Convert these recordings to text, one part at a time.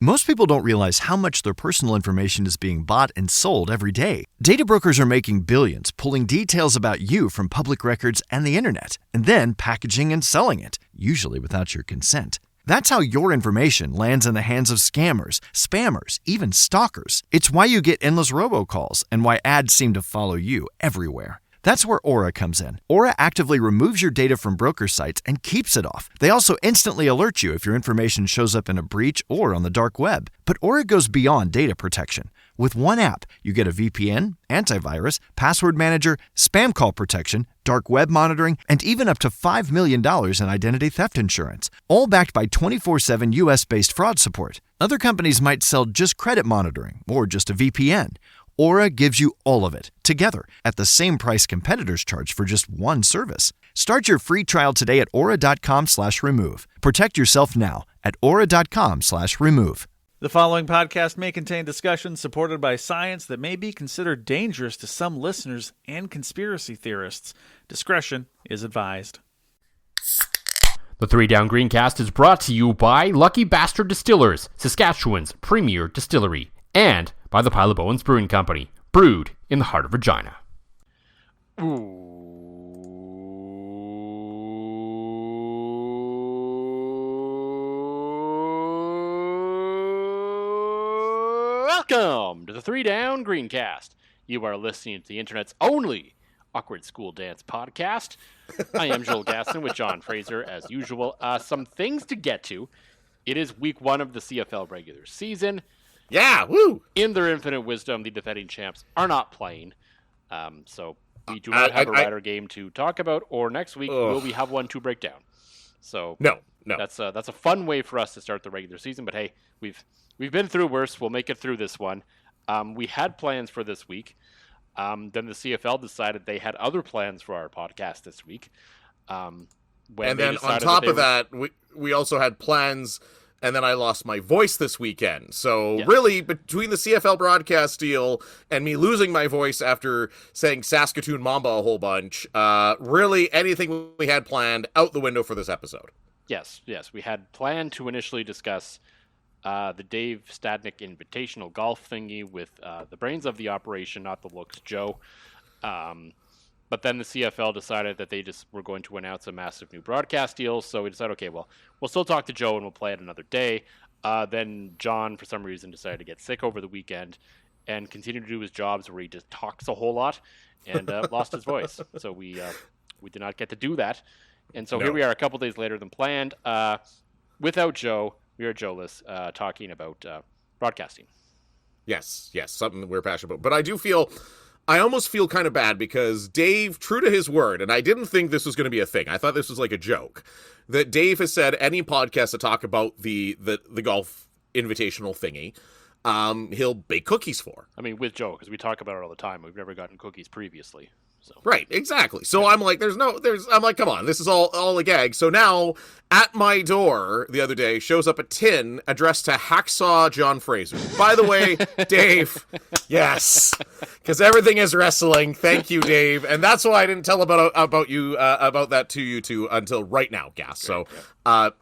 Most people don't realize how much their personal information is being bought and sold every day. Data brokers are making billions, pulling details about you from public records and the internet, and then packaging and selling it, usually without your consent. That's how your information lands in the hands of scammers, spammers, even stalkers. It's why you get endless robocalls and why ads seem to follow you everywhere. That's where Aura comes in. Aura actively removes your data from broker sites and keeps it off. They also instantly alert you if your information shows up in a breach or on the dark web. But Aura goes beyond data protection. With one app, you get a VPN, antivirus, password manager, spam call protection, dark web monitoring, and even up to $5 million in identity theft insurance, all backed by 24/7 US-based fraud support. Other companies might sell just credit monitoring or just a VPN. Aura gives you all of it, together, at the same price competitors charge for just one service. Start your free trial today at aura.com/remove. Protect yourself now at aura.com/remove. The following podcast may contain discussions supported by science that may be considered dangerous to some listeners and conspiracy theorists. Discretion is advised. The Three Down Greencast is brought to you by Lucky Bastard Distillers, Saskatchewan's premier distillery, and by the Pile of Bones Brewing Company, brewed in the heart of Regina. Welcome to the Three Down Greencast. You are listening to the internet's only awkward school dance podcast. I am Joel Gasson with John Fraser, as usual. Some things to get to. It is week 1 of the CFL regular season. Yeah, woo! In their infinite wisdom, the defending champs are not playing. So we do not have a Rider game to talk about, or next week will we have one to break down. So no. That's a fun way for us to start the regular season, but hey, we've been through worse. We'll make it through this one. We had plans for this week. Then the CFL decided they had other plans for our podcast this week. And then on top of that, we also had plans. And then I lost my voice this weekend. So really, between the CFL broadcast deal and me losing my voice after saying Saskatoon Mamba a whole bunch, really anything we had planned out the window for this episode. Yes. We had planned to initially discuss the Dave Stadnick Invitational Golf thingy with the brains of the operation, not the looks, Joe. But then the CFL decided that they just were going to announce a massive new broadcast deal. So we decided, okay, well, we'll still talk to Joe and we'll play it another day. Then John, for some reason, decided to get sick over the weekend and continue to do his jobs where he just talks a whole lot and lost his voice. So we did not get to do that. And so here we are a couple days later than planned. Without Joe, we are Joe-less, talking about broadcasting. Yes, something that we're passionate about. But I almost feel kind of bad because Dave, true to his word, and I didn't think this was going to be a thing. I thought this was like a joke, that Dave has said any podcast to talk about the golf invitational thingy, he'll bake cookies for. I mean, with Joe, because we talk about it all the time. We've never gotten cookies previously. So. Right, exactly. So I'm like, I'm like, come on, this is all a gag. So now, at my door the other day, shows up a tin addressed to Hacksaw John Fraser. By the way, Dave, yes, because everything is wrestling. Thank you, Dave. And that's why I didn't tell about that to you two until right now, Gas. So,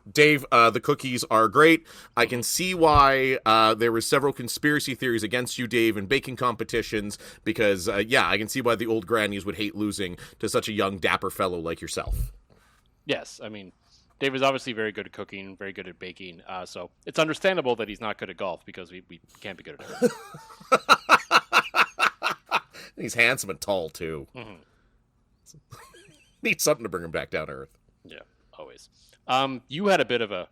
Dave, the cookies are great. I can see why there were several conspiracy theories against you, Dave, in baking competitions, because, I can see why the old grannies would hate losing to such a young, dapper fellow like yourself. Yes, I mean, Dave is obviously very good at cooking, very good at baking, so it's understandable that he's not good at golf, because we can't be good at it. He's handsome and tall, too. Mm-hmm. Need something to bring him back down to earth. Yeah, always. You had a bit of a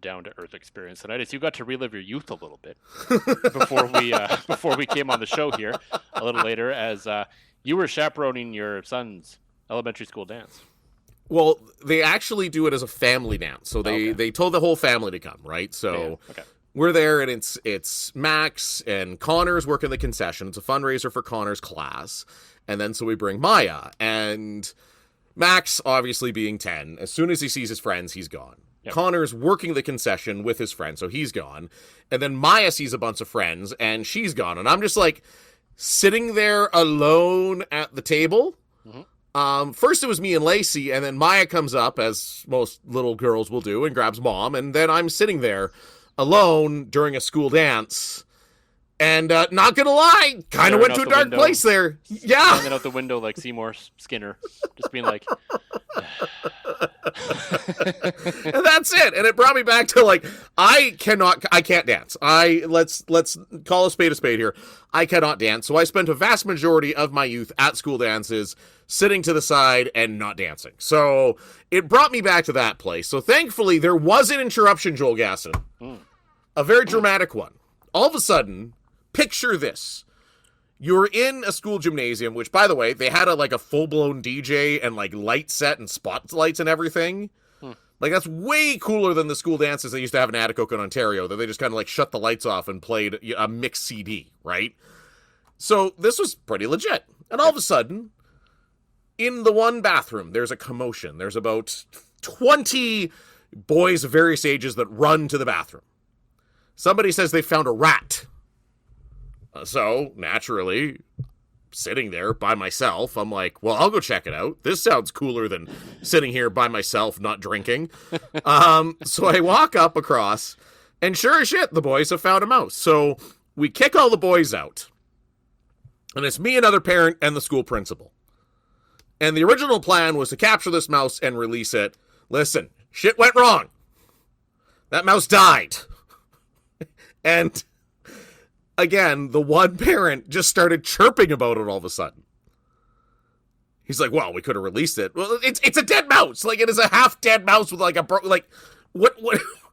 down-to-earth experience tonight, as you got to relive your youth a little bit before we came on the show here a little later, as you were chaperoning your son's elementary school dance. Well, they actually do it as a family dance, so they told the whole family to come, right? So we're there, and it's Max and Connor's working the concession. It's a fundraiser for Connor's class, and then so we bring Maya, and Max, obviously being 10, as soon as he sees his friends, he's gone. Yep. Connor's working the concession with his friends, so he's gone. And then Maya sees a bunch of friends, and she's gone. And I'm just like sitting there alone at the table. Mm-hmm. First it was me and Lacey, and then Maya comes up, as most little girls will do, and grabs Mom. And then I'm sitting there alone during a school dance. And not gonna lie, kind of went to a dark place there. Yeah. Hanging out the window like Seymour Skinner. Just being like... And that's it. And it brought me back to like, I can't dance. Let's call a spade here. I cannot dance. So I spent a vast majority of my youth at school dances, sitting to the side and not dancing. So it brought me back to that place. So thankfully there was an interruption, Joel Gasson. A very dramatic one. All of a sudden, picture this. You're in a school gymnasium, which, by the way, they had a full-blown DJ and, like, light set and spotlights and everything. Like, that's way cooler than the school dances they used to have in Atikokan, Ontario, that they just kind of, like, shut the lights off and played a mixed CD, right? So this was pretty legit. And all of a sudden, in the one bathroom, there's a commotion. There's about 20 boys of various ages that run to the bathroom. Somebody says they found a rat. So, naturally, sitting there by myself, I'm like, well, I'll go check it out. This sounds cooler than sitting here by myself, not drinking. So I walk up across, and sure as shit, the boys have found a mouse. So we kick all the boys out. And it's me, another parent, and the school principal. And the original plan was to capture this mouse and release it. Listen, shit went wrong. That mouse died. And... again, the one parent just started chirping about it all of a sudden. He's like, well, we could have released it. Well, it's a dead mouse. Like, it is a half-dead mouse with, like, what?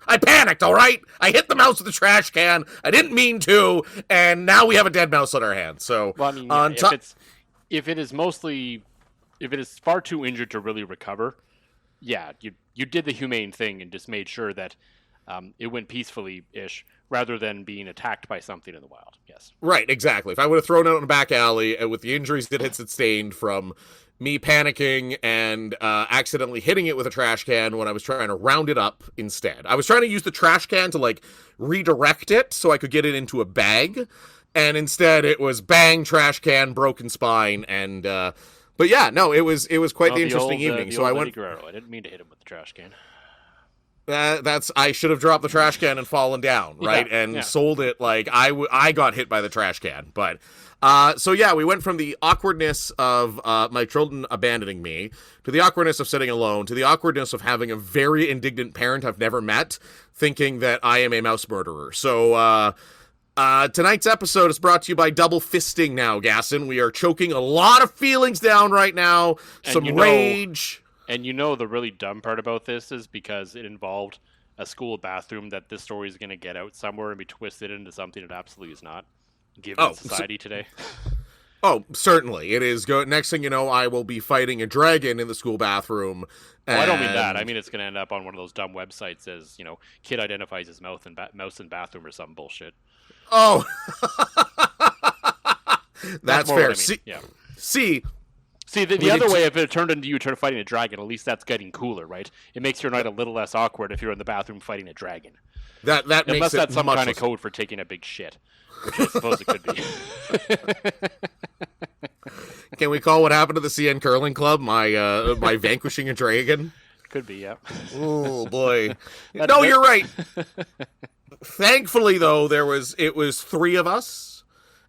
I panicked, all right? I hit the mouse with a trash can. I didn't mean to, and now we have a dead mouse on our hands. So, well, I mean, if it is far too injured to really recover, yeah, you did the humane thing and just made sure that it went peacefully-ish, rather than being attacked by something in the wild. Yes. Right, exactly. If I would have thrown it out in a back alley with the injuries that it sustained from me panicking and accidentally hitting it with a trash can when I was trying to round it up instead. I was trying to use the trash can to, like, redirect it so I could get it into a bag, and instead it was bang, trash can, broken spine, and... but yeah, no, it was quite the interesting evening. So I went... Guerrero. I didn't mean to hit him with the trash can. I should have dropped the trash can and fallen down, right? Yeah, and sold it like I got hit by the trash can. But, so yeah, we went from the awkwardness of my children abandoning me, to the awkwardness of sitting alone, to the awkwardness of having a very indignant parent I've never met, thinking that I am a mouse murderer. So, tonight's episode is brought to you by Double Fisting now, Gasson. We are choking a lot of feelings down right now, some rage... And you know the really dumb part about this is because it involved a school bathroom that this story is going to get out somewhere and be twisted into something it absolutely is not, given society today. Oh, certainly. It is. Next thing you know, I will be fighting a dragon in the school bathroom. Well, I don't mean that. I mean it's going to end up on one of those dumb websites as, kid identifies as mouse in bathroom or some bullshit. Oh. That's fair. See, the other way, if it turned into you fighting a dragon, at least that's getting cooler, right? It makes your night a little less awkward if you're in the bathroom fighting a dragon. That makes Unless it that's some much kind less... of code for taking a big shit, which I suppose it could be. Can we call what happened to the CN Curling Club my vanquishing a dragon? Could be, yeah. Oh, boy. No, you're right. Thankfully, though, it was 3 of us.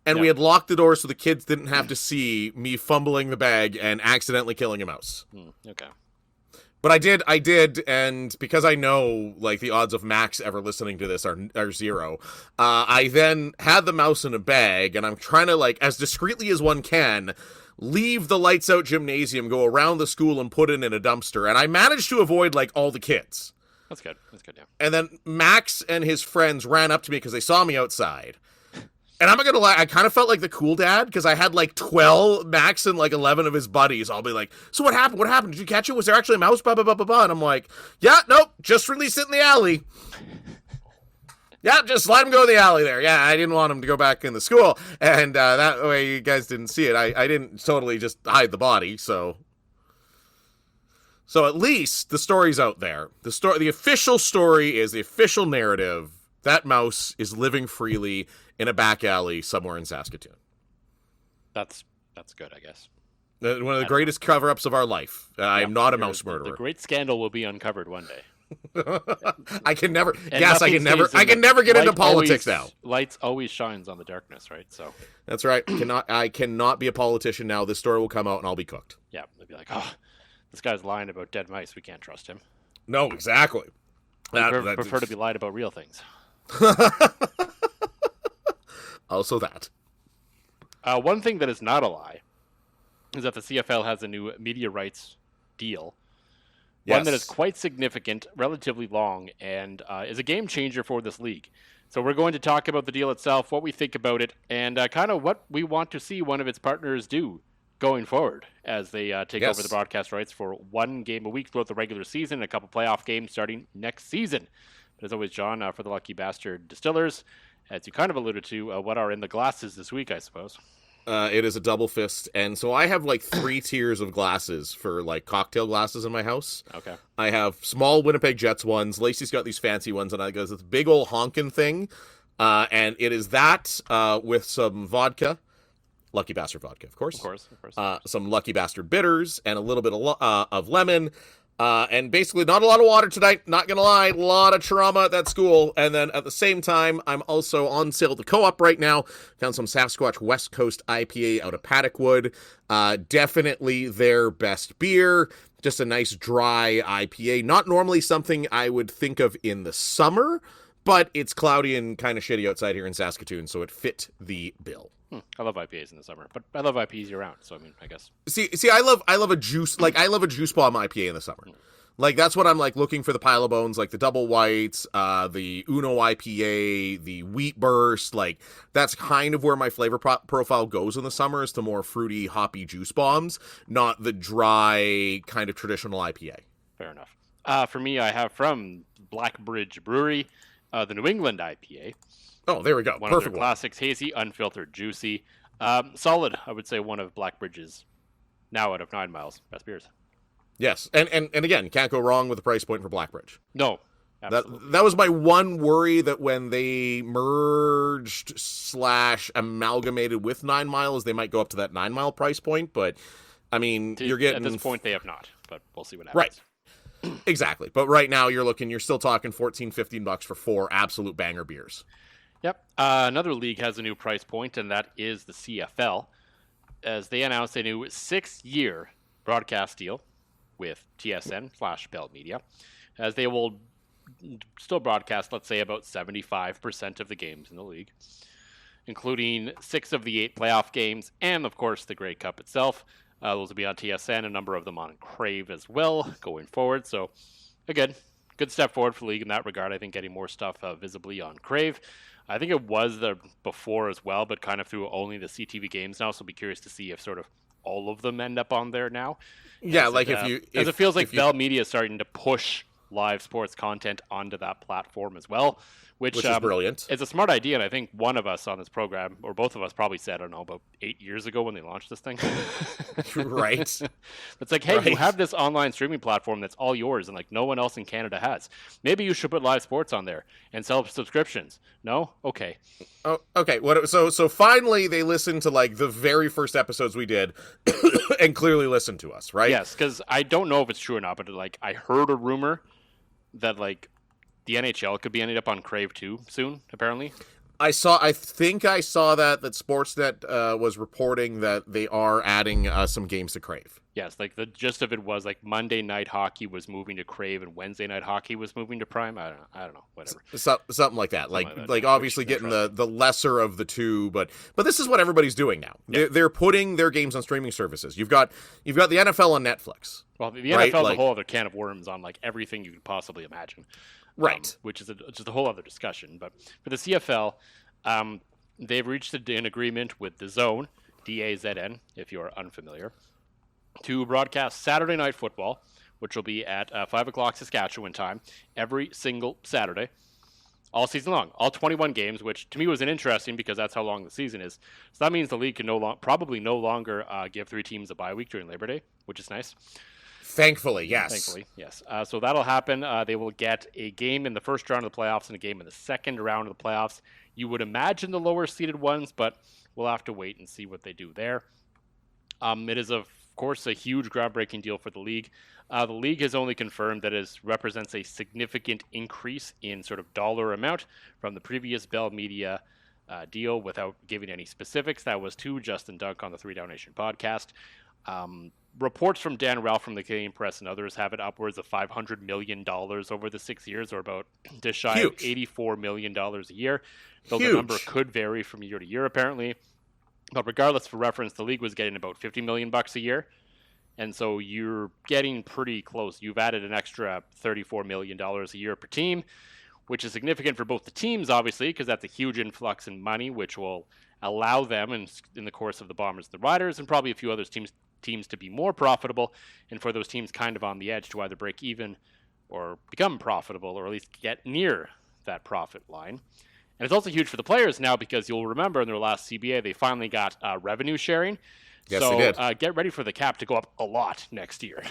And we had locked the door so the kids didn't have to see me fumbling the bag and accidentally killing a mouse. Okay. But I did, and because I know, like, the odds of Max ever listening to this are 0, I then had the mouse in a bag, and I'm trying to, like, as discreetly as one can, leave the lights out gymnasium, go around the school, and put it in a dumpster. And I managed to avoid, like, all the kids. That's good, yeah. And then Max and his friends ran up to me because they saw me outside. And I'm not gonna lie, I kind of felt like the cool dad, because I had like 12, Max and like 11 of his buddies. I'll be like, so what happened? What happened? Did you catch it? Was there actually a mouse? Blah, blah, blah, blah, blah. And I'm like, yeah, nope, just release it in the alley. Yeah, just let him go in the alley there. Yeah, I didn't want him to go back in the school. And that way you guys didn't see it. I didn't totally just hide the body, so... So at least the story's out there. The official story is the official narrative. That mouse is living freely in a back alley somewhere in Saskatoon. That's good, I guess. One of the greatest cover-ups of our life. I'm not a mouse murderer. The great scandal will be uncovered one day. I can never. And Yes, I nothing can never. stays in I can the- never get into light politics always- now. Lights always shines on the darkness, right? So That's right. I cannot be a politician now. This story will come out and I'll be cooked. yeah, they'd be like, oh, this guy's lying about dead mice. We can't trust him. No, exactly. I prefer to be lied about real things. Also that. One thing that is not a lie is that the CFL has a new media rights deal. One that is Yes. quite significant, relatively long, and is a game changer for this league. So we're going to talk about the deal itself, what we think about it, and kind of what we want to see one of its partners do going forward as they take Yes. over the broadcast rights for one game a week throughout the regular season, and a couple playoff games starting next season. But as always, John, for the Lucky Bastard Distillers, as you kind of alluded to, what are in the glasses this week, I suppose? It is a double fist, and so I have like 3 tiers of glasses for like cocktail glasses in my house. Okay. I have small Winnipeg Jets ones. Lacey's got these fancy ones, and I got this big old honkin' thing, and it is that with some vodka, Lucky Bastard vodka, of course. Of course. Some Lucky Bastard bitters, and a little bit of lemon. And basically not a lot of water tonight, not gonna lie, a lot of trauma at that school. And then at the same time, I'm also on sale at the Co-op right now. Found some Sasquatch West Coast IPA out of Paddockwood. Definitely their best beer. Just a nice dry IPA. Not normally something I would think of in the summer, but it's cloudy and kind of shitty outside here in Saskatoon, so it fit the bill. I love IPAs in the summer, but I love IPAs year round. So I mean, I guess. See, I love a juice, like I love a juice bomb IPA in the summer. Like that's what I'm like looking for, the pile of bones, like the double whites, the Uno IPA, the wheat burst. Like that's kind of where my flavor profile goes in the summer, is to more fruity, hoppy juice bombs, not the dry kind of traditional IPA. Fair enough. For me, I have from Blackbridge Brewery, the New England IPA. Oh, there we go. One Perfect of their one. classics, hazy, unfiltered, juicy. Solid, I would say one of Blackbridge's, now out of 9 miles, best beers. Yes, and again, can't go wrong with the price point for Blackbridge. No, absolutely. That was my one worry, that when they merged / amalgamated with 9 miles, they might go up to that 9 mile price point. But I mean, you're getting At this point, they have not, but we'll see what happens. right. Exactly. But right now you're still talking $14-15 for 4 absolute banger beers. Yep. Another league has a new price point, and that is the CFL, as they announced a new 6-year broadcast deal with TSN/Bell Media, as they will still broadcast, let's say, about 75% of the games in the league, including 6 of the 8 playoff games, and of course the Grey Cup itself. Those will be on TSN, a number of them on Crave as well going forward. So, again, good step forward for the league in that regard. I think getting more stuff visibly on Crave. I think it was there before as well, but kind of through only the CTV games now. So I'll be curious to see if sort of all of them end up on there now. Yeah, As like it, as it feels like Bell Media is starting to push live sports content onto that platform as well, which is brilliant. It's a smart idea, and I think one of us on this program, or both of us probably said, I don't know, about 8 years ago when they launched this thing. Right. It's like, hey, Right. you have this online streaming platform that's all yours, and like no one else in Canada has. Maybe you should put live sports on there and sell subscriptions. No? Okay. Oh, okay. So finally they listened to like the very first episodes we did and clearly listened to us, right? Yes, because I don't know if it's true or not, but like I heard a rumor that like the NHL could be ending up on Crave too soon, apparently. I think I saw that Sportsnet was reporting that they are adding some games to Crave. Yes, like the gist of it was like Monday Night Hockey was moving to Crave and Wednesday Night Hockey was moving to Prime. I don't know, whatever. Something like that. Like like that, obviously which getting the lesser of the two, but this is what everybody's doing now. Yeah. They're putting their games on streaming services. You've got the NFL on Netflix. Well, the Right, NFL is like- a whole other can of worms on like everything you could possibly imagine. Right. Which is just a whole other discussion. But for the CFL, they've reached an agreement with DAZN, DAZN, if you're unfamiliar, to broadcast Saturday Night Football, which will be at 5 o'clock Saskatchewan time, every single Saturday, all season long, all 21 games, which to me was interesting because that's how long the season is. So that means the league can probably no longer give 3 teams a bye week during Labor Day, which is nice. Thankfully, yes. Thankfully, yes. So that'll happen. They will get a game in the first round of the playoffs and a game in the second round of the playoffs. You would imagine the lower seeded ones, but we'll have to wait and see what they do there. It is course, a huge groundbreaking deal for the league. The league has only confirmed that it represents a significant increase in sort of dollar amount from the previous Bell Media deal without giving any specifics. That was to Justin Dunk on the 3 Down Nation podcast. Reports from Dan Ralph from the Canadian Press and others have it upwards of $500 million over the 6 years, or about just shy of $84 million a year. Though the number could vary from year to year, apparently. But regardless, for reference, the league was getting about $50 million a year. And so you're getting pretty close. You've added an extra $34 million a year per team, which is significant for both the teams, obviously, because that's a huge influx in money, which will allow them, in the course of the Bombers, the Riders, and probably a few other teams to be more profitable, and for those teams kind of on the edge to either break even or become profitable, or at least get near that profit line. And it's also huge for the players now, because you'll remember in their last CBA, they finally got revenue sharing. Yes, so they did. Get ready for the cap to go up a lot next year.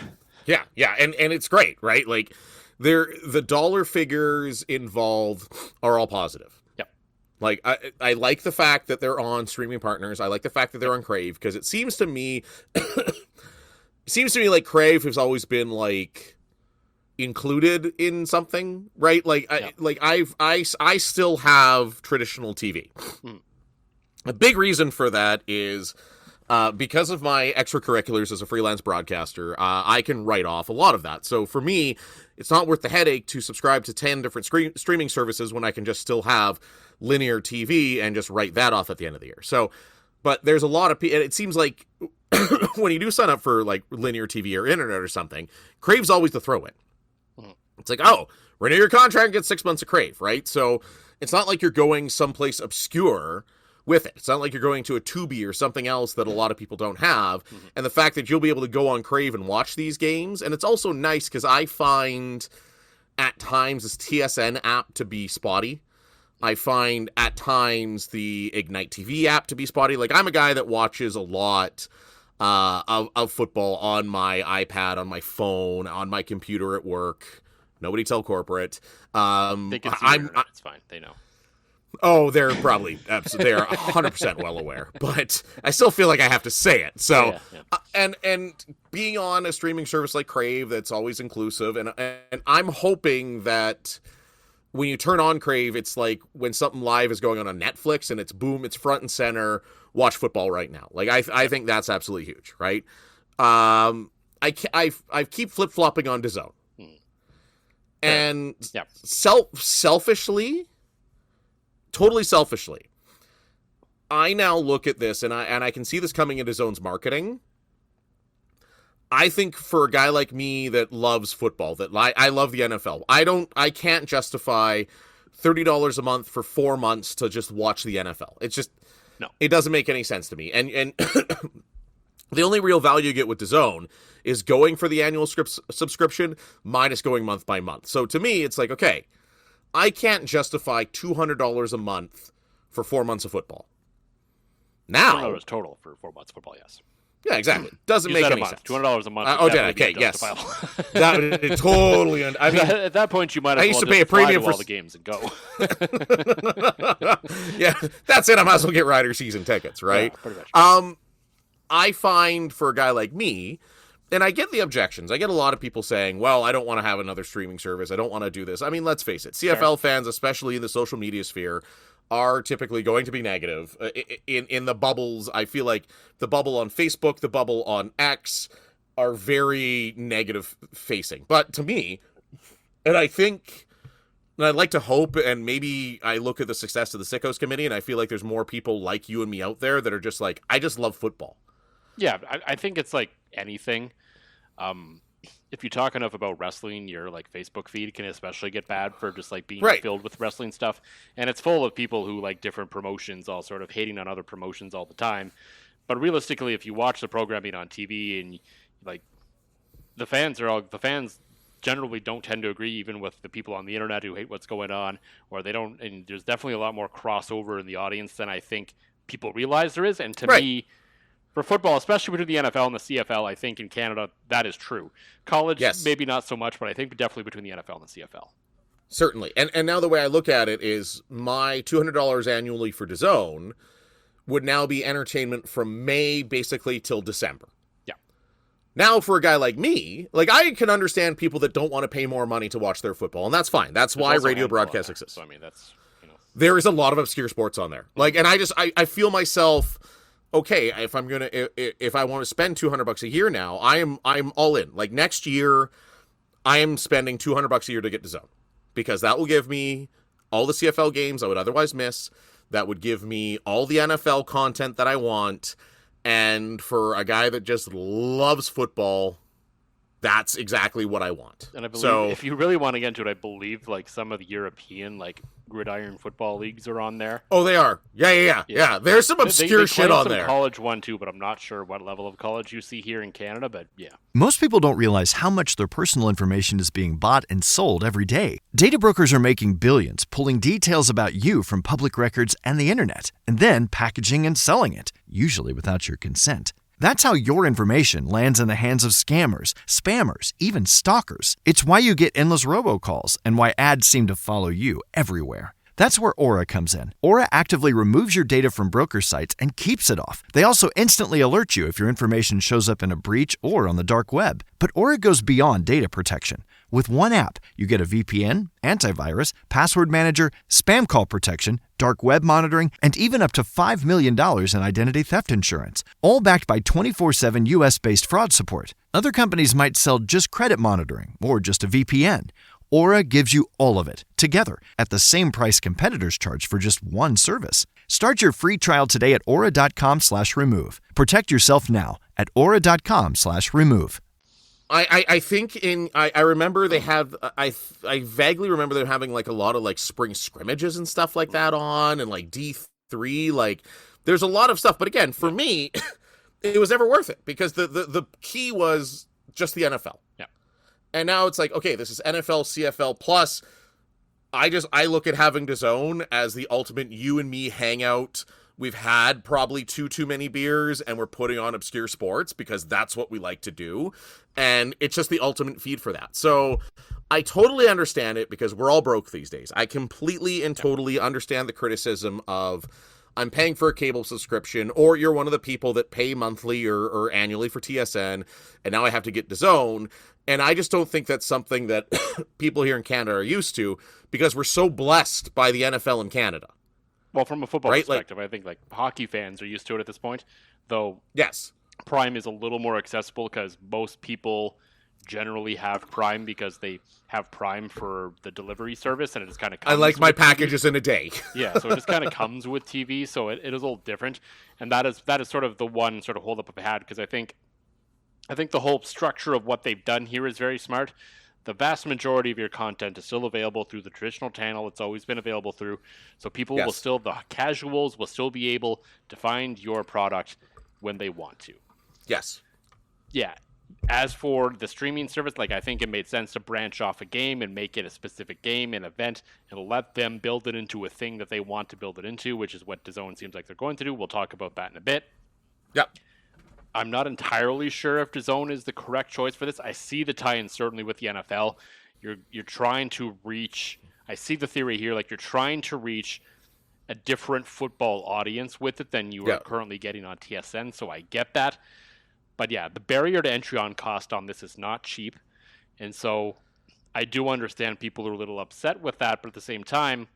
Yeah, and it's great, right? Like, the dollar figures involved are all positive. Yep. Like, I like the fact that they're on streaming partners. I like the fact that they're on Crave, because it seems to me like Crave has always been like included in something, right? Like, I still have traditional TV. A big reason for that is because of my extracurriculars as a freelance broadcaster, I can write off a lot of that. So for me, it's not worth the headache to subscribe to 10 different streaming services when I can just still have linear TV and just write that off at the end of the year. So, but there's a lot of people, and it seems like when you do sign up for like linear TV or internet or something, Crave's always the throw-in. It's like, oh, renew your contract and get 6 months of Crave, right? So it's not like you're going someplace obscure with it. It's not like you're going to a Tubi or something else that a lot of people don't have. And the fact that you'll be able to go on Crave and watch these games. And it's also nice because I find at times this TSN app to be spotty. I find at times the Ignite TV app to be spotty. Like, I'm a guy that watches a lot of football on my iPad, on my phone, on my computer at work. Nobody tell corporate. They can see it's fine. They know. Oh, they're probably they're 100% well aware, but I still feel like I have to say it. So, and being on a streaming service like Crave, that's always inclusive, and I'm hoping that when you turn on Crave, it's like when something live is going on Netflix, and it's boom, it's front and center. Watch football right now. Like, I think that's absolutely huge, right? I keep flip flopping on DAZN, and selfishly. Totally selfishly, I now look at this, and I can see this coming into DAZN's marketing. I think for a guy like me that loves football, that I love the NFL, I can't justify $30 a month for 4 months to just watch the NFL. It's just, no, it doesn't make any sense to me. And the only real value you get with DAZN is going for the annual subscription minus going month by month. So to me, it's like, okay, I can't justify $200 a month for 4 months of football. Now, $200 total for 4 months of football, yes. Yeah, exactly. Doesn't make any sense. $200 a month. Okay, yes. That would totally. I mean, at that point, you might as well just pay a premium for all the games and go. Yeah, that's it. I might as well get Rider season tickets, right? Yeah, pretty much. I find for a guy like me. And I get the objections. I get a lot of people saying, well, I don't want to have another streaming service. I don't want to do this. I mean, let's face it. CFL fans, especially in the social media sphere, are typically going to be negative. In the bubbles, I feel like the bubble on Facebook, the bubble on X are very negative facing. But to me, and I think, and I'd like to hope, and maybe I look at the success of the Sickos Committee, and I feel like there's more people like you and me out there that are just like, I just love football. Yeah, I think it's like anything. If you talk enough about wrestling, your like Facebook feed can especially get bad for just like being filled with wrestling stuff, and it's full of people who like different promotions, all sort of hating on other promotions all the time. But realistically, if you watch the programming on TV and like the fans generally don't tend to agree, even with the people on the internet who hate what's going on, or they don't. And there's definitely a lot more crossover in the audience than I think people realize there is. And to me, for football, especially between the NFL and the CFL, I think in Canada, that is true. College, maybe not so much, but I think definitely between the NFL and the CFL. Certainly. And now the way I look at it is my $200 annually for DAZN would now be entertainment from May basically till December. Yeah. Now, for a guy like me, like I can understand people that don't want to pay more money to watch their football, and that's fine. That's why radio broadcast exists. So, I mean, that's, you know. There is a lot of obscure sports on there. Like, and I feel myself, okay, if I want to spend $200 a year now, I'm all in. Like next year, I am spending $200 a year to get DAZN because that will give me all the CFL games I would otherwise miss. That would give me all the NFL content that I want. And for a guy that just loves football, that's exactly what I want. And I believe if you really want to get into it, I believe like some of the European like gridiron football leagues are on there. Oh, they are. Yeah. There's some obscure shit on there. College one too, but I'm not sure what level of college you see here in Canada. But yeah, most people don't realize how much their personal information is being bought and sold every day. Data brokers are making billions, pulling details about you from public records and the internet, and then packaging and selling it, usually without your consent. That's how your information lands in the hands of scammers, spammers, even stalkers. It's why you get endless robocalls and why ads seem to follow you everywhere. That's where Aura comes in. Aura actively removes your data from broker sites and keeps it off. They also instantly alert you if your information shows up in a breach or on the dark web. But Aura goes beyond data protection. With one app, you get a VPN, antivirus, password manager, spam call protection, dark web monitoring, and even up to $5 million in identity theft insurance, all backed by 24/7 US-based fraud support. Other companies might sell just credit monitoring or just a VPN. Aura gives you all of it, together, at the same price competitors charge for just one service. Start your free trial today at aura.com/remove. Protect yourself now at aura.com/remove. I think I remember they have I vaguely remember them having like a lot of like spring scrimmages and stuff like that on, and like D3, like there's a lot of stuff. But again, for me, it was never worth it because the key was just the NFL. Yeah. And now it's like, okay, this is NFL, CFL plus. I look at having DAZN as the ultimate you and me hangout. We've had probably too many beers and we're putting on obscure sports because that's what we like to do. And it's just the ultimate feed for that. So I totally understand it because we're all broke these days. I completely and totally understand the criticism of I'm paying for a cable subscription, or you're one of the people that pay monthly or annually for TSN, and now I have to get DAZN. And I just don't think that's something that people here in Canada are used to because we're so blessed by the NFL in Canada. Well, from a football perspective, I think like hockey fans are used to it at this point, though. Yes. Prime is a little more accessible because most people generally have Prime because they have Prime for the delivery service, and it just kind of comes. I like my packages TV. In a day. Yeah, so it just kind of comes with TV, so it is a little different, and that is sort of the one sort of hold up I've had because I think the whole structure of what they've done here is very smart. The vast majority of your content is still available through the traditional channel it's always been available through, so people will still, the casuals will still be able to find your product when they want to. Yes. Yeah. As for the streaming service, like I think it made sense to branch off a game and make it a specific game, an event, and let them build it into a thing that they want to build it into, which is what DAZN seems like they're going to do. We'll talk about that in a bit. Yep. I'm not entirely sure if DAZN is the correct choice for this. I see the tie-in certainly with the NFL. You're trying to reach. I see the theory here, like you're trying to reach a different football audience with it than you are currently getting on TSN. So I get that. But yeah, the barrier to entry on cost on this is not cheap. And so I do understand people are a little upset with that. But at the same time,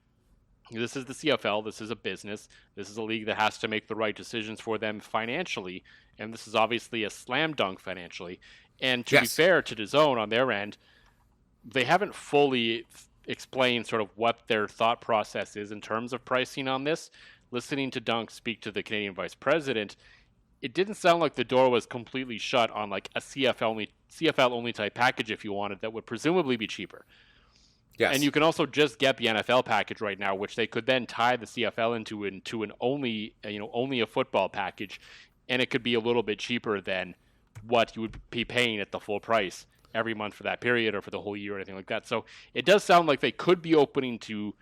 this is the CFL. This is a business. This is a league that has to make the right decisions for them financially. And this is obviously a slam dunk financially. And to be fair to DAZN on their end, they haven't fully explained sort of what their thought process is in terms of pricing on this. Listening to Dunk speak to the Canadian Vice President, it didn't sound like the door was completely shut on like a CFL only type package if you wanted that would presumably be cheaper. Yes. And you can also just get the NFL package right now, which they could then tie the CFL into an only a football package, and it could be a little bit cheaper than what you would be paying at the full price every month for that period or for the whole year or anything like that. So it does sound like they could be opening to,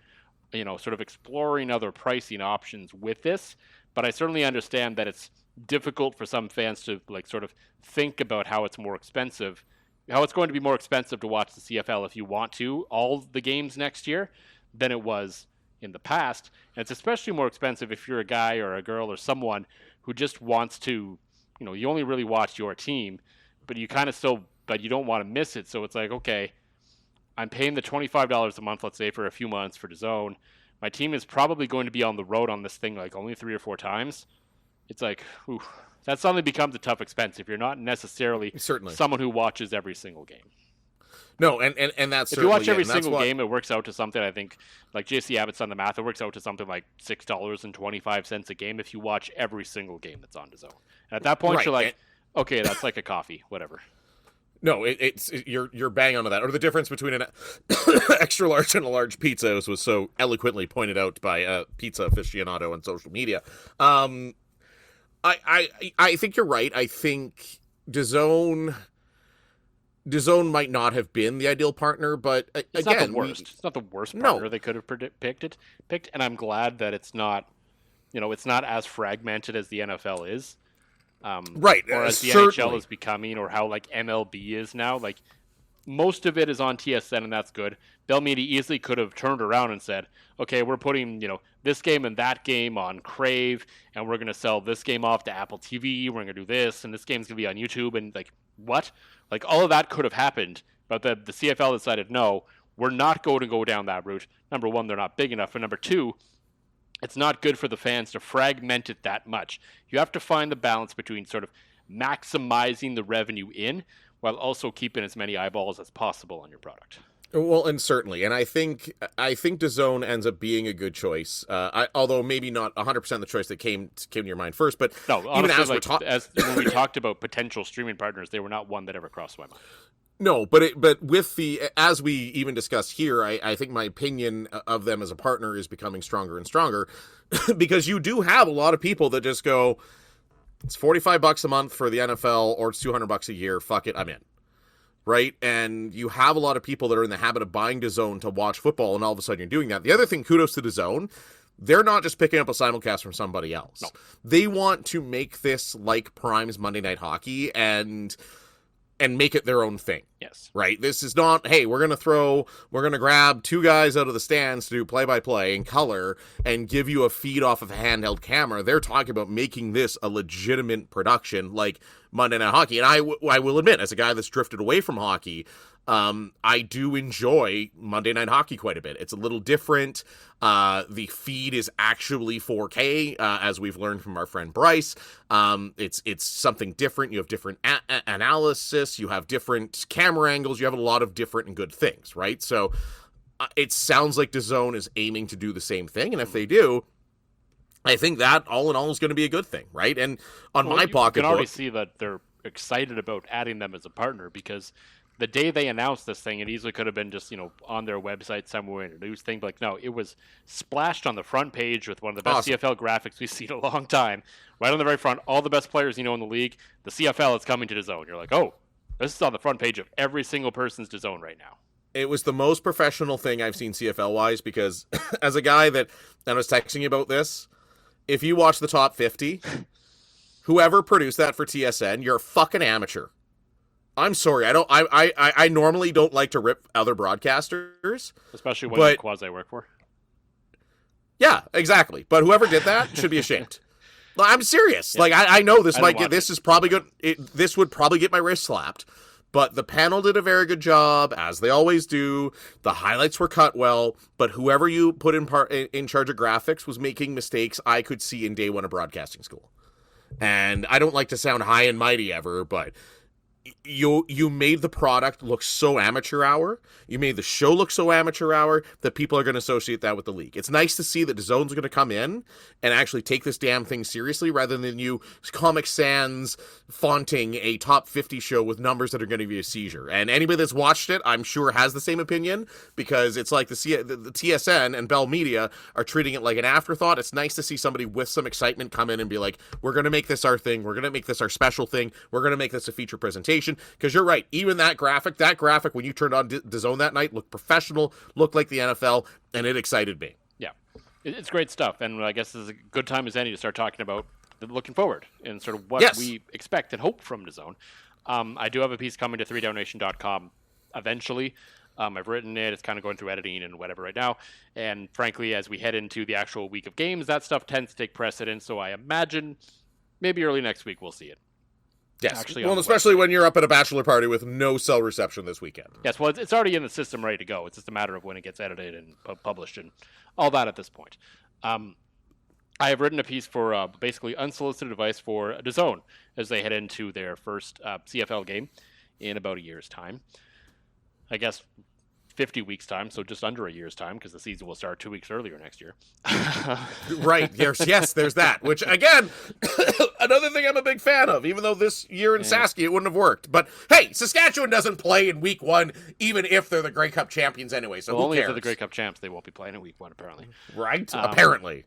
sort of exploring other pricing options with this, but I certainly understand that it's difficult for some fans to like sort of think about how it's going to be more expensive to watch the CFL if you want to all the games next year than it was in the past. And it's especially more expensive if you're a guy or a girl or someone who just wants to, you only really watch your team, but you kind of still, but you don't want to miss it. So it's like, okay, I'm paying the $25 a month, let's say, for a few months for DAZN. My team is probably going to be on the road on this thing like only 3 or 4 times. It's like, ooh, that suddenly becomes a tough expense if you're not necessarily someone who watches every single game. No, and that's if you watch every single game, it works out to something. I think, like JC Abbott's done the math, it works out to something like $6.25 a game if you watch every single game that's on DAZN. And at that point, you're like, okay, that's like a coffee, whatever. No, you're bang onto that. Or the difference between an extra large and a large pizza, as was so eloquently pointed out by a pizza aficionado on social media. I think you're right. I think DAZN might not have been the ideal partner, but it's again, not the worst. It's not the worst partner they could have picked, and I'm glad that it's not, it's not as fragmented as the NFL is. Right, or as the NHL is becoming, or how like MLB is now. Like most of it is on TSN, and that's good. Bell Media easily could have turned around and said, "Okay, we're putting this game and that game on Crave, and we're going to sell this game off to Apple TV. We're going to do this, and this game's going to be on YouTube." And like what? Like all of that could have happened, but the CFL decided no, we're not going to go down that route. Number one, they're not big enough, and number two, it's not good for the fans to fragment it that much. You have to find the balance between sort of maximizing the revenue in while also keeping as many eyeballs as possible on your product. Well, and certainly. And I think DAZN ends up being a good choice, although maybe not 100% the choice that came to your mind first. But no, honestly, when we talked about potential streaming partners, they were not one that ever crossed my mind. No, but with as we even discussed here, I think my opinion of them as a partner is becoming stronger and stronger because you do have a lot of people that just go, it's $45 a month for the NFL or it's $200 a year. Fuck it, I'm in. Right? And you have a lot of people that are in the habit of buying DAZN to watch football, and all of a sudden you're doing that. The other thing, kudos to DAZN, they're not just picking up a simulcast from somebody else. No. They want to make this like Prime's Monday Night Hockey and make it their own thing. Yes. Right? This is not, hey, we're going to grab 2 guys out of the stands to do play-by-play in color and give you a feed off of a handheld camera. They're talking about making this a legitimate production like Monday Night Hockey. And I will admit, as a guy that's drifted away from hockey, I do enjoy Monday Night Hockey quite a bit. It's a little different. The feed is actually 4K, as we've learned from our friend Bryce. It's something different. You have different analysis. You have different camera angles. You have a lot of different and good things, right? So it sounds like DAZN is aiming to do the same thing. And if they do, I think that all in all is going to be a good thing, right? And on my pocketbook, you can already see that they're excited about adding them as a partner because the day they announced this thing, it easily could have been just, on their website somewhere in a news thing. But like, no, it was splashed on the front page with one of the best CFL graphics we've seen in a long time. Right on the very front, all the best players in the league. The CFL is coming to DAZN. You're like, oh, this is on the front page of every single person's DAZN right now. It was the most professional thing I've seen CFL-wise because as a guy that I was texting you about this, if you watch the top 50, whoever produced that for TSN, you're a fucking amateur. I'm sorry. I normally don't like to rip other broadcasters, especially when you quasi work for. Yeah, exactly. But whoever did that should be ashamed. I'm serious. Yeah. Like I know this might get. This is probably good. This would probably get my wrist slapped. But the panel did a very good job, as they always do. The highlights were cut well, but whoever you put in charge of graphics was making mistakes I could see in day one of broadcasting school. And I don't like to sound high and mighty ever, but you made the product look so amateur hour. You made the show look so amateur hour that people are going to associate that with the league. It's nice to see that DAZN's going to come in and actually take this damn thing seriously rather than you Comic Sans fonting a top 50 show with numbers that are going to be a seizure. And anybody that's watched it, I'm sure has the same opinion because it's like the TSN and Bell Media are treating it like an afterthought. It's nice to see somebody with some excitement come in and be like, we're going to make this our thing. We're going to make this our special thing. We're going to make this a feature presentation. Because you're right, even that graphic when you turned on DAZN that night looked professional, looked like the NFL, and it excited me. Yeah, it's great stuff, and I guess this is a good time as any to start talking about looking forward and sort of what we expect and hope from DAZN. I do have a piece coming to 3downnation.com eventually. I've written it. It's kind of going through editing and whatever right now. And frankly, as we head into the actual week of games, that stuff tends to take precedence, so I imagine maybe early next week we'll see it. Yes. Actually, well, especially when you're up at a bachelor party with no cell reception this weekend. Yes, well, it's already in the system, ready to go. It's just a matter of when it gets edited and published and all that at this point. I have written a piece for basically unsolicited advice for DAZN as they head into their first CFL game in about a year's time. I guess 50 weeks' time, so just under a year's time, because the season will start 2 weeks earlier next year. Right. Yes, there's that. Which, again, another thing I'm a big fan of, even though this year in Sasky it wouldn't have worked. But, hey, Saskatchewan doesn't play in week 1, even if they're the Grey Cup champions anyway, so who only cares? if they're the Grey Cup champs, they won't be playing in week 1, apparently. Right? Apparently.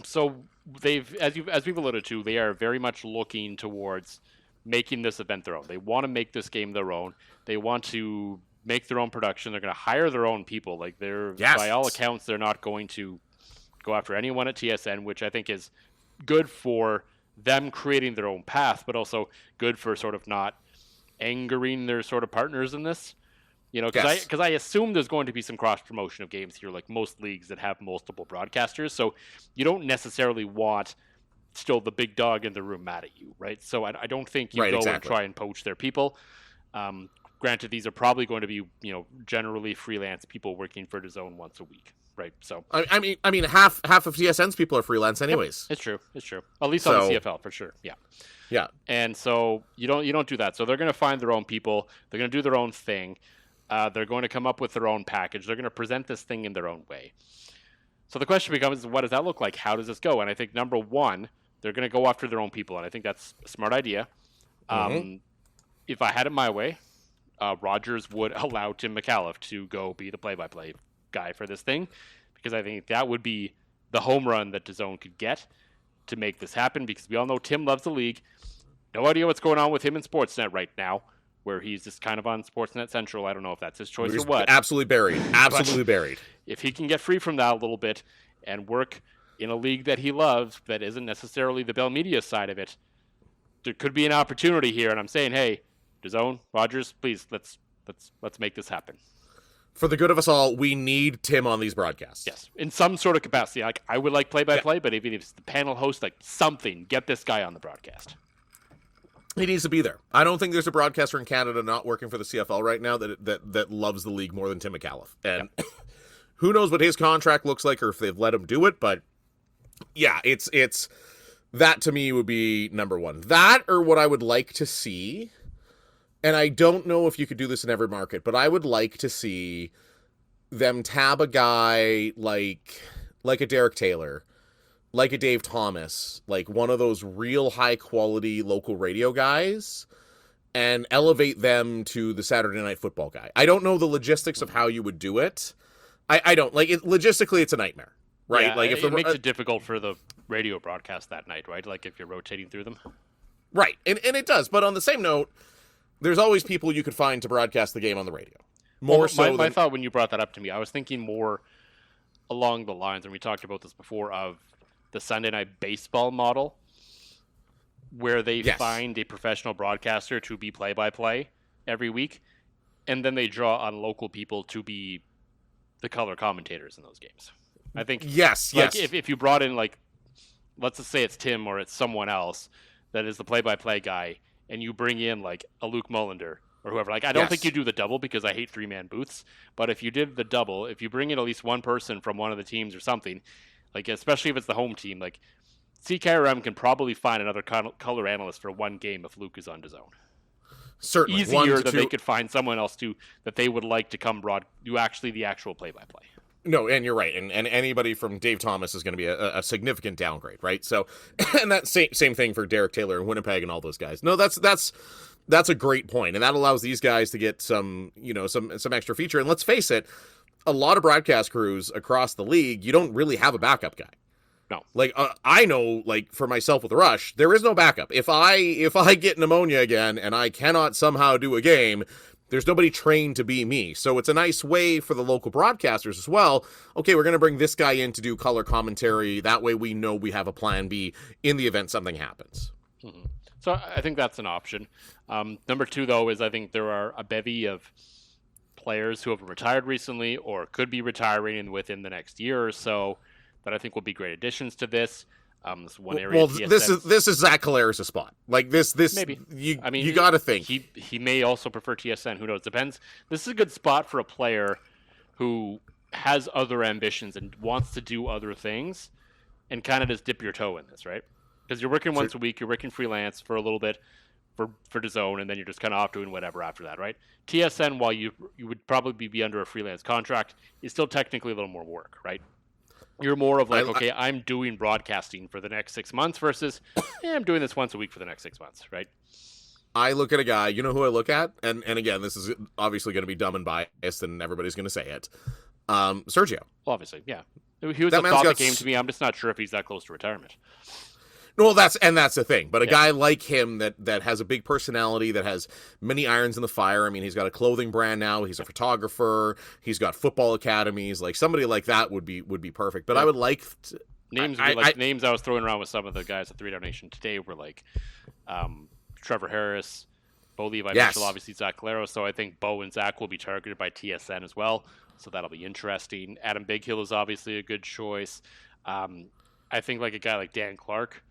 So they've, as we've alluded to, they are very much looking towards making this event their own. They want to make this game their own. They want to make their own production. They're going to hire their own people. Like by all accounts, they're not going to go after anyone at TSN, which I think is good for them creating their own path, but also good for sort of not angering their sort of partners in this. You know, because I assume there's going to be some cross promotion of games here, like most leagues that have multiple broadcasters. So you don't necessarily want still the big dog in the room mad at you, right? So I don't think you and try and poach their people. Granted, these are probably going to be, generally freelance people working for DAZN once a week, right? So I mean, half of TSN's people are freelance, anyways. It's true. At least on the CFL for sure. Yeah. And so you don't do that. So they're going to find their own people. They're going to do their own thing. They're going to come up with their own package. They're going to present this thing in their own way. So the question becomes, what does that look like? How does this go? And I think number one, they're going to go after their own people, and I think that's a smart idea. If I had it my way, Rogers would allow Tim McAuliffe to go be the play-by-play guy for this thing, because I think that would be the home run that DAZN could get to make this happen, because we all know Tim loves the league. No idea what's going on with him in Sportsnet right now, where he's just kind of on Sportsnet Central. I don't know if that's his choice or what. Absolutely buried. If he can get free from that a little bit and work in a league that he loves that isn't necessarily the Bell Media side of it, there could be an opportunity here. And I'm saying, hey, DAZN, Rogers, please, let's make this happen. For the good of us all, we need Tim on these broadcasts. Yes, in some sort of capacity. Like, I would like play-by-play, but even if it's the panel host, like something, get this guy on the broadcast. He needs to be there. I don't think there's a broadcaster in Canada not working for the CFL right now that loves the league more than Tim McAuliffe. And who knows what his contract looks like or if they've let him do it, but yeah, it's that to me would be number one. That or what I would like to see, and I don't know if you could do this in every market, but I would like to see them tab a guy like a Derek Taylor, like a Dave Thomas, like one of those real high-quality local radio guys, and elevate them to the Saturday Night Football guy. I don't know the logistics of how you would do it. I don't. Like, logistically, it's a nightmare, right? Yeah, like if it makes it difficult for the radio broadcast that night, right? Like, if you're rotating through them. Right, and it does. But on the same note, there's always people you could find to broadcast the game on the radio. My thought when you brought that up to me, I was thinking more along the lines, and we talked about this before, of the Sunday Night Baseball model, where they find a professional broadcaster to be play-by-play every week, and then they draw on local people to be the color commentators in those games. I think if you brought in, like, let's just say it's Tim or it's someone else that is the play-by-play guy, and you bring in like a Luke Mullender or whoever, like, I don't think you do the double because I hate 3-man booths, but if you did the double, if you bring in at least one person from one of the teams or something, like, especially if it's the home team, like, CKRM can probably find another color analyst for one game if Luke is on DAZN. Certainly. Easier than they could find someone else that they would like to come do actually the actual play-by-play. No, and you're right. And anybody from Dave Thomas is going to be a significant downgrade, right? So, and that same thing for Derek Taylor and Winnipeg and all those guys. No, that's a great point, and that allows these guys to get some extra feature. And let's face it, a lot of broadcast crews across the league, you don't really have a backup guy. No. Like, I know, like, for myself with Rush, there is no backup. If I get pneumonia again and I cannot somehow do a game, there's nobody trained to be me. So it's a nice way for the local broadcasters as well. Okay, we're going to bring this guy in to do color commentary. That way we know we have a plan B in the event something happens. Mm-hmm. So I think that's an option. Number two, though, is I think there are a bevy of players who have retired recently or could be retiring within the next year or so that I think will be great additions to this. This one area. Well, this is Zach Collaros' spot. Like this maybe. You got to think he may also prefer TSN. Who knows? Depends. This is a good spot for a player who has other ambitions and wants to do other things, and kind of just dip your toe in this, right? Because you're working once a week, you're working freelance for a little bit for DAZN, and then you're just kind of off doing whatever after that, right? TSN, while you would probably be under a freelance contract, is still technically a little more work, right? You're more of like, okay, I'm doing broadcasting for the next 6 months versus, I'm doing this once a week for the next 6 months, right? I look at a guy, you know who I look at? And again, this is obviously going to be dumb and biased, and everybody's going to say it. Sergio. Well, obviously, yeah. He was a thought that came to me. I'm just not sure if he's that close to retirement. No, that's the thing. But a guy like him that has a big personality, that has many irons in the fire. I mean, he's got a clothing brand now. He's a photographer. He's got football academies. Like somebody like that would be perfect. But I would like names I was throwing around with some of the guys at 3 Down Nation today were like Trevor Harris, Bo Levi Mitchell, obviously Zach Collaros. So I think Bo and Zach will be targeted by TSN as well. So that'll be interesting. Adam Bighill is obviously a good choice. I think like a guy like Dan Clark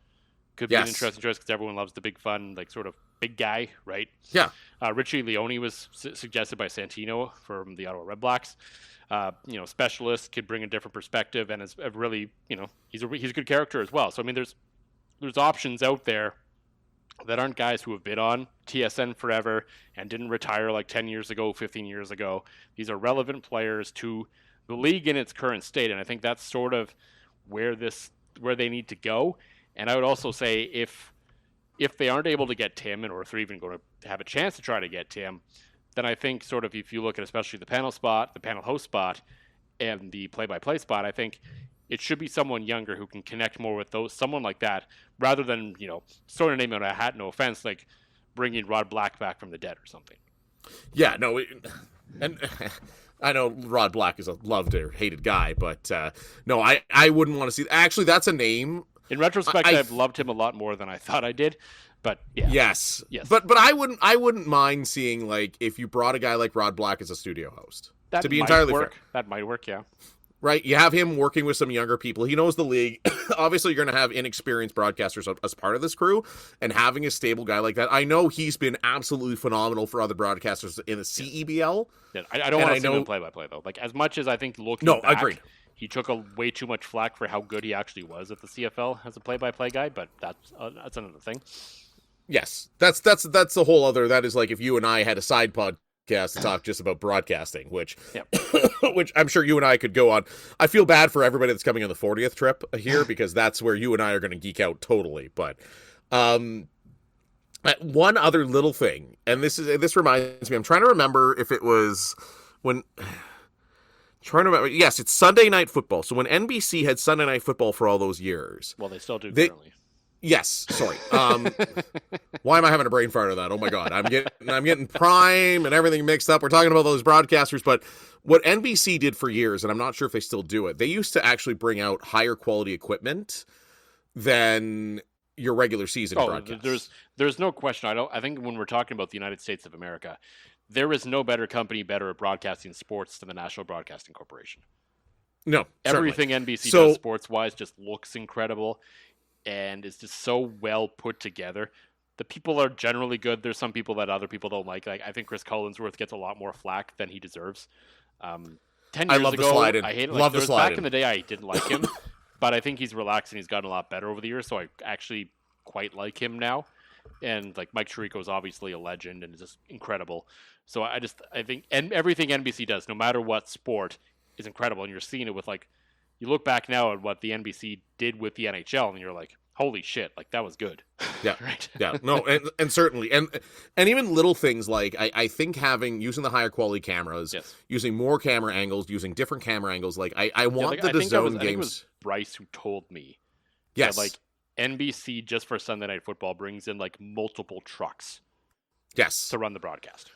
could be an interesting choice because everyone loves the big fun, like sort of big guy, right? Yeah. Richie Leone was suggested by Santino from the Ottawa Red Blacks. Specialist could bring a different perspective and is really, he's a good character as well. So I mean, there's options out there that aren't guys who have been on TSN forever and didn't retire like 10 years ago, 15 years ago. These are relevant players to the league in its current state, and I think that's sort of where they need to go. And I would also say if they aren't able to get Tim, or if they're even going to have a chance to try to get Tim, then I think sort of if you look at especially the panel spot, the panel host spot, and the play-by-play spot, I think it should be someone younger who can connect more with someone like that, rather than, throwing a name out of a hat, no offense, like bringing Rod Black back from the dead or something. Yeah, no, and I know Rod Black is a loved or hated guy, but no, I wouldn't want to see. Actually, that's a name. In retrospect, I've loved him a lot more than I thought I did, but yeah. Yes. But I wouldn't mind seeing, like, if you brought a guy like Rod Black as a studio host. That to be might entirely work. fair. That might work, yeah. Right, you have him working with some younger people. He knows the league. Obviously, you're going to have inexperienced broadcasters as part of this crew, and having a stable guy like that, I know he's been absolutely phenomenal for other broadcasters in the CEBL. Yeah, I don't want to see him play-by-play, though. Like, as much as I think looking back, agreed. He took way too much flack for how good he actually was at the CFL as a play-by-play guy, but that's another thing. Yes, that's a whole other. That is like if you and I had a side podcast to talk just about broadcasting, which I'm sure you and I could go on. I feel bad for everybody that's coming on the 40th trip here because that's where you and I are going to geek out totally. But one other little thing, and this reminds me, I'm trying to remember if it was when. Trying to remember. Yes, it's Sunday Night Football. So when NBC had Sunday Night Football for all those years. Well, they still do currently. Yes, sorry. Why am I having a brain fart on that? Oh my God, I'm getting Prime and everything mixed up. We're talking about those broadcasters, but what NBC did for years, and I'm not sure if they still do it, they used to actually bring out higher quality equipment than your regular season broadcast. There's no question. I think when we're talking about the United States of America, there is no better company better at broadcasting sports than the National Broadcasting Corporation. No, everything NBC does sports-wise just looks incredible and is just so well put together. The people are generally good. There's some people that other people don't like. Like I think Chris Collinsworth gets a lot more flack than he deserves. 10 years ago, I hate it. Like, back in the day, I didn't like him, but I think he's relaxed and he's gotten a lot better over the years. So I actually quite like him now. And like Mike Tirico is obviously a legend and is just incredible. So I think everything NBC does, no matter what sport, is incredible. And you're seeing it with like, you look back now at what the NBC did with the NHL, and you're like, holy shit, like that was good. Yeah, right. Yeah, no, and certainly, and even little things like I think using the higher quality cameras, using more camera angles, using different camera angles. Like I want the DAZN games. I think it was Bryce who told me. Yes. That, like NBC just for Sunday Night Football brings in like multiple trucks. Yes. To run the broadcast.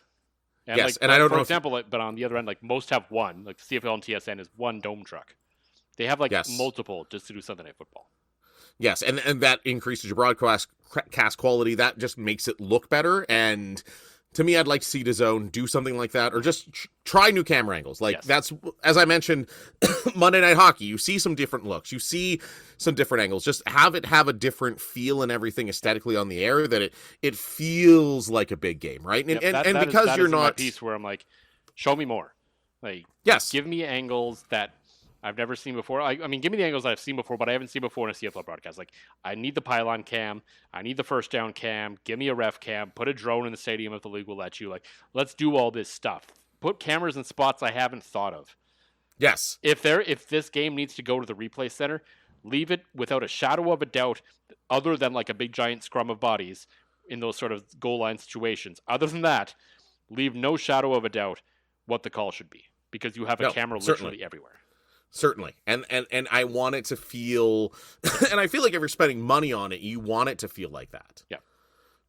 And yes, like, and I don't know. For example, but on the other end, like most have one. Like the CFL and TSN is one dome truck. They have like multiple just to do Sunday Night Football. Yes, and that increases your broadcast quality. That just makes it look better. And to me, I'd like to see DAZN do something like that, or just try new camera angles. Like, that's, as I mentioned, Monday Night Hockey, you see some different looks, you see some different angles. Just have it have a different feel and everything aesthetically on the air, that it feels like a big game, right? And, and because you're not... my piece where I'm like, show me more. Like, give me angles that I've never seen before. I mean, give me the angles that I've seen before, but I haven't seen before in a CFL broadcast. Like, I need the pylon cam. I need the first down cam. Give me a ref cam. Put a drone in the stadium if the league will let you. Like, let's do all this stuff. Put cameras in spots I haven't thought of. Yes. If this game needs to go to the replay center, leave it without a shadow of a doubt, other than like a big giant scrum of bodies in those sort of goal line situations. Other than that, leave no shadow of a doubt what the call should be, because you have a camera literally everywhere. Certainly. And I want it to feel, and I feel like if you're spending money on it, you want it to feel like that. Yeah.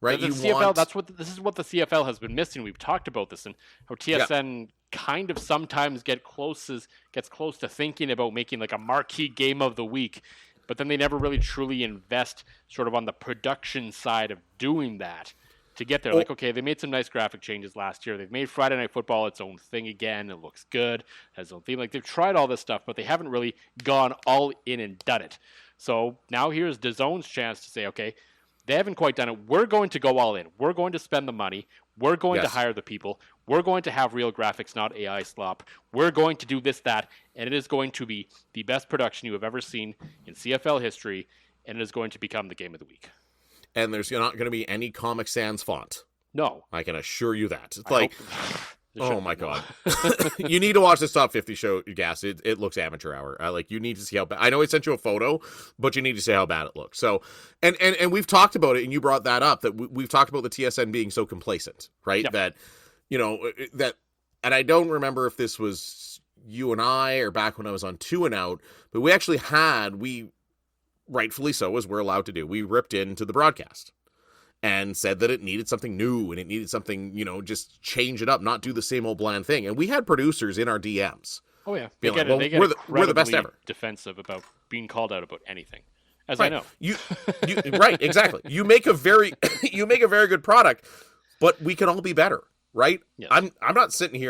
Right? The CFL, this is what the CFL has been missing. We've talked about this, and how TSN kind of sometimes gets close to thinking about making like a marquee game of the week, but then they never really truly invest sort of on the production side of doing that to get there. Like, okay, they made some nice graphic changes last year. They've made Friday Night Football its own thing again. It looks good, has its own theme. Like, they've tried all this stuff, but they haven't really gone all in and done it. So now here's DAZN's chance to say, okay, they haven't quite done it. We're going to go all in. We're going to spend the money. We're going to hire the people. We're going to have real graphics, not AI slop. We're going to do this, that, and it is going to be the best production you have ever seen in CFL history, and it is going to become the game of the week. And there's not going to be any Comic Sans font. No. I can assure you that. It's like, oh my God. You need to watch this Top 50 show, Gas. It looks amateur hour. Like, you need to see how bad. I know I sent you a photo, but you need to see how bad it looks. So, and we've talked about it, and you brought that up, that we've talked about the TSN being so complacent, right? Yep. That, and I don't remember if this was you and I, or back when I was on 2 and Out, but we actually rightfully so, as we're allowed to do, we ripped into the broadcast and said that it needed something new, and it needed something, just change it up, not do the same old bland thing. And we had producers in our DMs. Oh yeah, they get we're the best ever. Defensive about being called out about anything, as I know. You right, exactly. You make a very good product, but we can all be better, right? Yes. I'm not sitting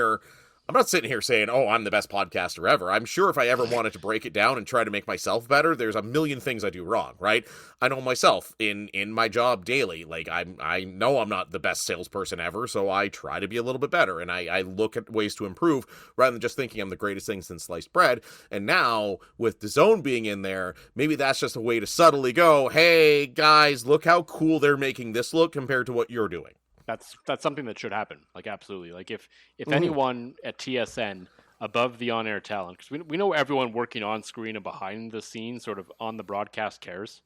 here saying, oh, I'm the best podcaster ever. I'm sure if I ever wanted to break it down and try to make myself better, there's a million things I do wrong, right? I know myself in my job daily. Like, I know I'm not the best salesperson ever, so I try to be a little bit better, and I look at ways to improve rather than just thinking I'm the greatest thing since sliced bread. And now, with DAZN being in there, maybe that's just a way to subtly go, hey, guys, look how cool they're making this look compared to what you're doing. That's something that should happen. Like, absolutely. Like, if anyone at TSN above the on-air talent, because we know everyone working on screen and behind the scenes, sort of on the broadcast, cares.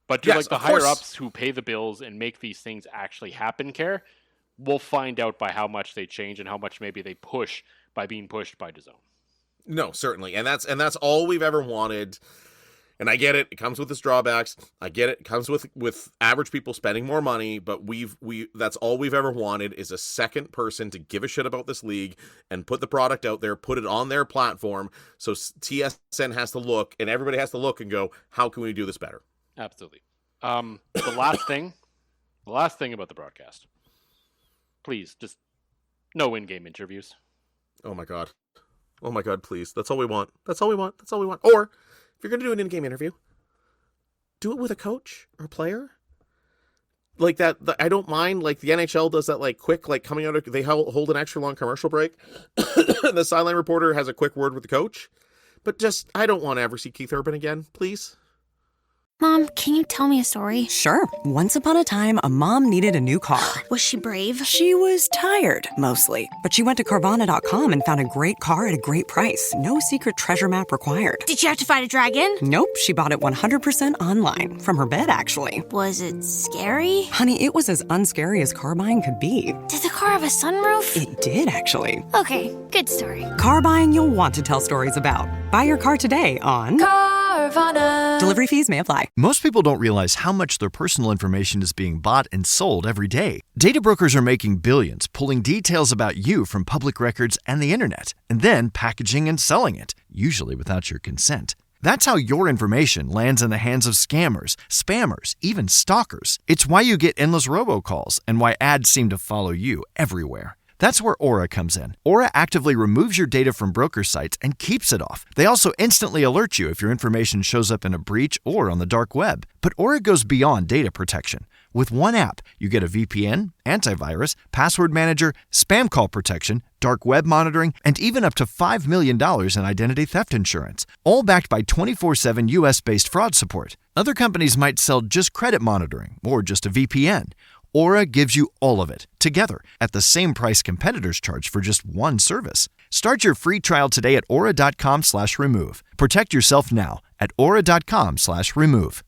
But do like the higher ups who pay the bills and make these things actually happen care? We'll find out by how much they change and how much maybe they push by being pushed by DAZN. No, certainly, and that's all we've ever wanted. And I get it. It comes with its drawbacks. I get it. It comes with average people spending more money, but that's all we've ever wanted, is a second person to give a shit about this league and put the product out there, put it on their platform. So TSN has to look, and everybody has to look and go, how can we do this better? Absolutely. The last thing about the broadcast, please, just no in-game interviews. Oh my God, please. That's all we want. Or, if you're going to do an in-game interview, do it with a coach or player. Like that, I don't mind. Like, the NHL does that, like, quick, like, coming out, they hold an extra long commercial break. The sideline reporter has a quick word with the coach. But just, I don't want to ever see Keith Urban again, please. Mom, can you tell me a story? Sure. Once upon a time, a mom needed a new car. Was she brave? She was tired, mostly. But she went to Carvana.com and found a great car at a great price. No secret treasure map required. Did she have to fight a dragon? Nope. She bought it 100% online. From her bed, actually. Was it scary? Honey, it was as unscary as car buying could be. Did the car have a sunroof? It did, actually. Okay, good story. Car buying you'll want to tell stories about. Buy your car today on Carvana. Delivery fees may apply. Most people don't realize how much their personal information is being bought and sold every day. Data brokers are making billions, pulling details about you from public records and the internet, and then packaging and selling it, usually without your consent. That's how your information lands in the hands of scammers, spammers, even stalkers. It's why you get endless robocalls and why ads seem to follow you everywhere. That's where Aura comes in. Aura actively removes your data from broker sites and keeps it off. They also instantly alert you if your information shows up in a breach or on the dark web. But Aura goes beyond data protection. With one app, you get a VPN, antivirus, password manager, spam call protection, dark web monitoring, and even up to $5 million in identity theft insurance, all backed by 24/7 US-based fraud support. Other companies might sell just credit monitoring or just a VPN. Aura gives you all of it, together, at the same price competitors charge for just one service. Start your free trial today at aura.com/remove. Protect yourself now at aura.com/remove.